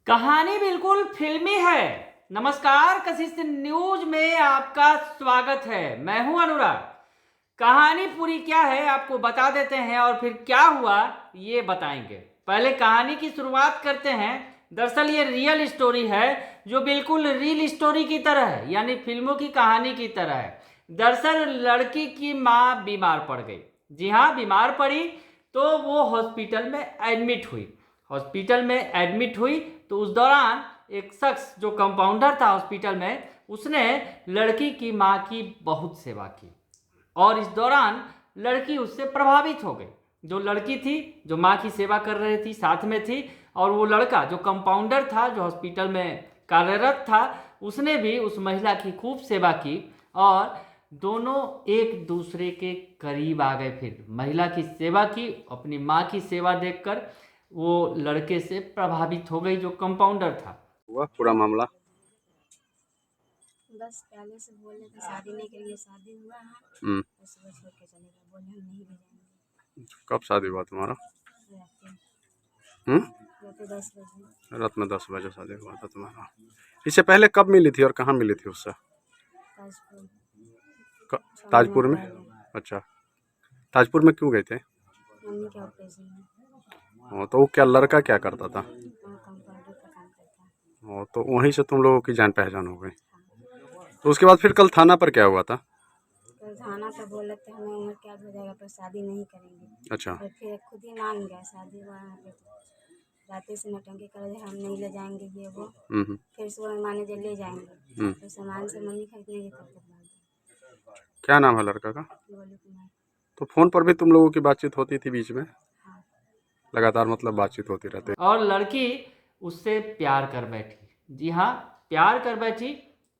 कहानी बिल्कुल फिल्मी है। नमस्कार, कशिश न्यूज में आपका स्वागत है। मैं हूं अनुराग। कहानी पूरी क्या है आपको बता देते हैं और फिर क्या हुआ ये बताएंगे। पहले कहानी की शुरुआत करते हैं। दरअसल ये रियल स्टोरी है जो बिल्कुल रियल स्टोरी की तरह है, यानी फिल्मों की कहानी की तरह है। दरअसल लड़की की माँ बीमार पड़ गई। जी हाँ, बीमार पड़ी तो वो हॉस्पिटल में एडमिट हुई। तो उस दौरान एक शख्स जो कंपाउंडर था हॉस्पिटल में, उसने लड़की की माँ की बहुत सेवा की और इस दौरान लड़की उससे प्रभावित हो गई। जो लड़की थी जो माँ की सेवा कर रही थी साथ में थी, और वो लड़का जो कंपाउंडर था जो हॉस्पिटल में कार्यरत था, उसने भी उस महिला की खूब सेवा की और दोनों एक दूसरे के करीब आ गए। फिर महिला की सेवा की, अपनी माँ की सेवा देखकर वो लड़के से प्रभावित हो गई जो कंपाउंडर था। हुआ पूरा मामला। बस पहले से बोले थे शादी नहीं करेंगे, शादी हुआ है बस वो छोड़ के चले गए, बोले हम नहीं ले जाएंगे। कब शादी हुआ तुम्हारा? रात 10 बजे। रात में 10 बजे शादी हुआ था तुम्हारा। इससे पहले कब मिली थी और कहाँ मिली थी उससे? ताजपुर। ताजपुर में। अच्छा, ताजपुर में क्यों गए थे? मम्मी के ऑपरेशन में। तो वो क्या लड़का क्या करता था? वहाँ कंपाउंडर का काम करता। तो वहीं से तुम लोगों की जान पहचान हो गई। तो उसके बाद फिर कल थाना पर क्या हुआ था? कल थाना पर बोले थे हमें उम्र कैद हो जाएगा पर शादी नहीं करेंगे। अच्छा। और फिर खुद ही मान गया शादी हुआ है पे रातें से नौटंकी कर रहे, हम नहीं ले जाएंगे ये वो। फिर सुबह माने जो ले जाएंगे तो सामान से मम्मी खरीदने के तब तक। क्या नाम है लड़का का? गोलू कुमार। तो फोन पर भी तुम लोगों की बातचीत होती थी बीच में? हाँ। लगातार मतलब बातचीत होती रहती। और लड़की उससे प्यार कर बैठी। जी हाँ, प्यार कर बैठी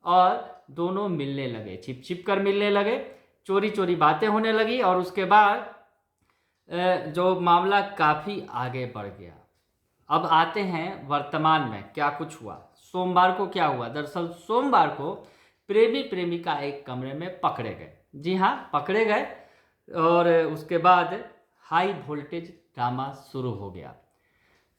और दोनों मिलने लगे, छिप छिप कर मिलने लगे, चोरी चोरी बातें होने लगी। और उसके बाद जो मामला काफ़ी आगे बढ़ गया। अब आते हैं वर्तमान में क्या कुछ हुआ। सोमवार को क्या हुआ? दरअसल सोमवार को प्रेमी प्रेमिका एक कमरे में पकड़े गए। जी हाँ, पकड़े गए और उसके बाद हाई वोल्टेज ड्रामा शुरू हो गया।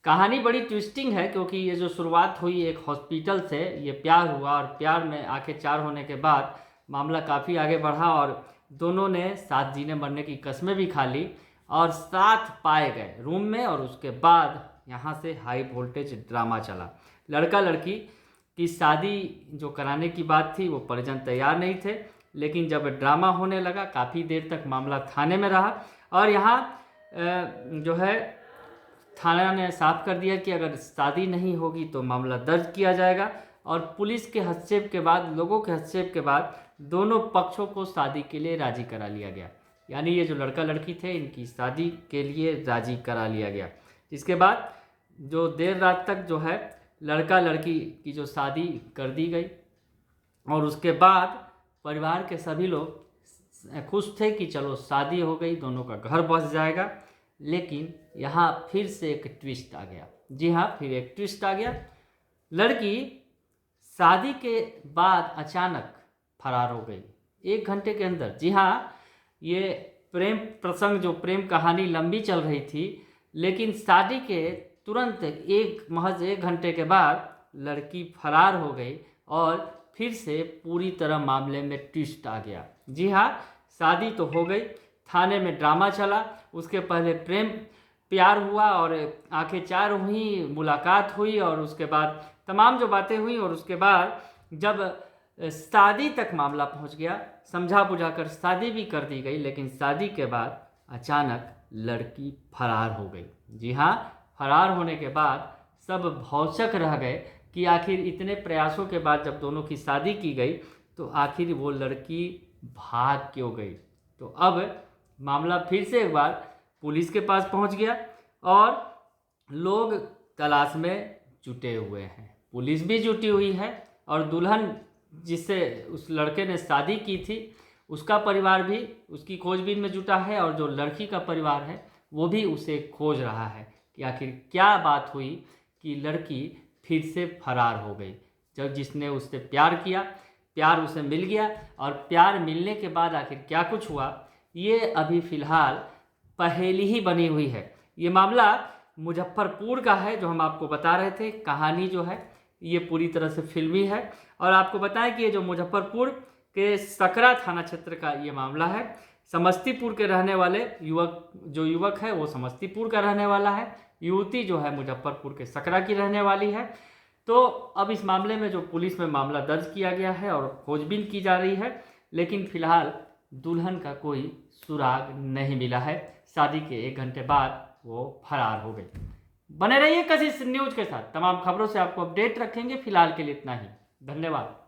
कहानी बड़ी ट्विस्टिंग है क्योंकि ये जो शुरुआत हुई एक हॉस्पिटल से, ये प्यार हुआ और प्यार में आंखें चार होने के बाद मामला काफ़ी आगे बढ़ा और दोनों ने साथ जीने मरने की कस्में भी खा ली और साथ पाए गए रूम में। और उसके बाद यहाँ से हाई वोल्टेज ड्रामा चला। लड़का लड़की की शादी जो कराने की बात थी वो परिजन तैयार नहीं थे, लेकिन जब ड्रामा होने लगा काफ़ी देर तक मामला थाने में रहा और यहाँ जो है थाना ने साफ कर दिया कि अगर शादी नहीं होगी तो मामला दर्ज किया जाएगा। और पुलिस के हस्तक्षेप के बाद, लोगों के हस्तक्षेप के बाद दोनों पक्षों को शादी के लिए राजी करा लिया गया। यानी ये जो लड़का लड़की थे इनकी शादी के लिए राजी करा लिया गया। जिसके बाद जो देर रात तक जो है लड़का लड़की की जो शादी कर दी गई और उसके बाद परिवार के सभी लोग खुश थे कि चलो शादी हो गई, दोनों का घर बस जाएगा। लेकिन यहाँ फिर से एक ट्विस्ट आ गया। जी हाँ, फिर एक ट्विस्ट आ गया। लड़की शादी के बाद अचानक फरार हो गई 1 घंटे के अंदर। जी हाँ, ये प्रेम प्रसंग, जो प्रेम कहानी लंबी चल रही थी, लेकिन शादी के तुरंत महज 1 घंटे के बाद लड़की फरार हो गई और फिर से पूरी तरह मामले में ट्विस्ट आ गया। जी हाँ, शादी तो हो गई, थाने में ड्रामा चला, उसके पहले प्रेम प्यार हुआ और आंखें चार हुई, मुलाकात हुई और उसके बाद तमाम जो बातें हुई और उसके बाद जब शादी तक मामला पहुंच गया, समझा बुझा कर शादी भी कर दी गई। लेकिन शादी के बाद अचानक लड़की फरार हो गई। जी हाँ, फरार होने के बाद सब भौचक रह गए कि आखिर इतने प्रयासों के बाद जब दोनों की शादी की गई तो आखिर वो लड़की भाग क्यों गई। तो अब मामला फिर से एक बार पुलिस के पास पहुंच गया और लोग तलाश में जुटे हुए हैं। पुलिस भी जुटी हुई है और दुल्हन जिससे उस लड़के ने शादी की थी उसका परिवार भी उसकी खोजबीन में जुटा है और जो लड़की का परिवार है वो भी उसे खोज रहा है कि आखिर क्या बात हुई कि लड़की फिर से फरार हो गई। जब जिसने उससे प्यार किया, प्यार उसे मिल गया और प्यार मिलने के बाद आखिर क्या कुछ हुआ, ये अभी फ़िलहाल पहेली ही बनी हुई है। ये मामला मुजफ्फरपुर का है, जो हम आपको बता रहे थे। कहानी जो है ये पूरी तरह से फिल्मी है। और आपको बताएं कि ये जो मुजफ्फरपुर के सकरा थाना क्षेत्र का ये मामला है। समस्तीपुर के रहने वाले युवक है वो समस्तीपुर का रहने वाला है, युवती जो है मुजफ्फरपुर के सकरा की रहने वाली है। तो अब इस मामले में जो पुलिस में मामला दर्ज किया गया है और खोजबीन की जा रही है, लेकिन फिलहाल दुल्हन का कोई सुराग नहीं मिला है। शादी के 1 घंटे बाद वो फरार हो गई। बने रहिए कशिश न्यूज के साथ, तमाम खबरों से आपको अपडेट रखेंगे। फिलहाल के लिए इतना ही, धन्यवाद।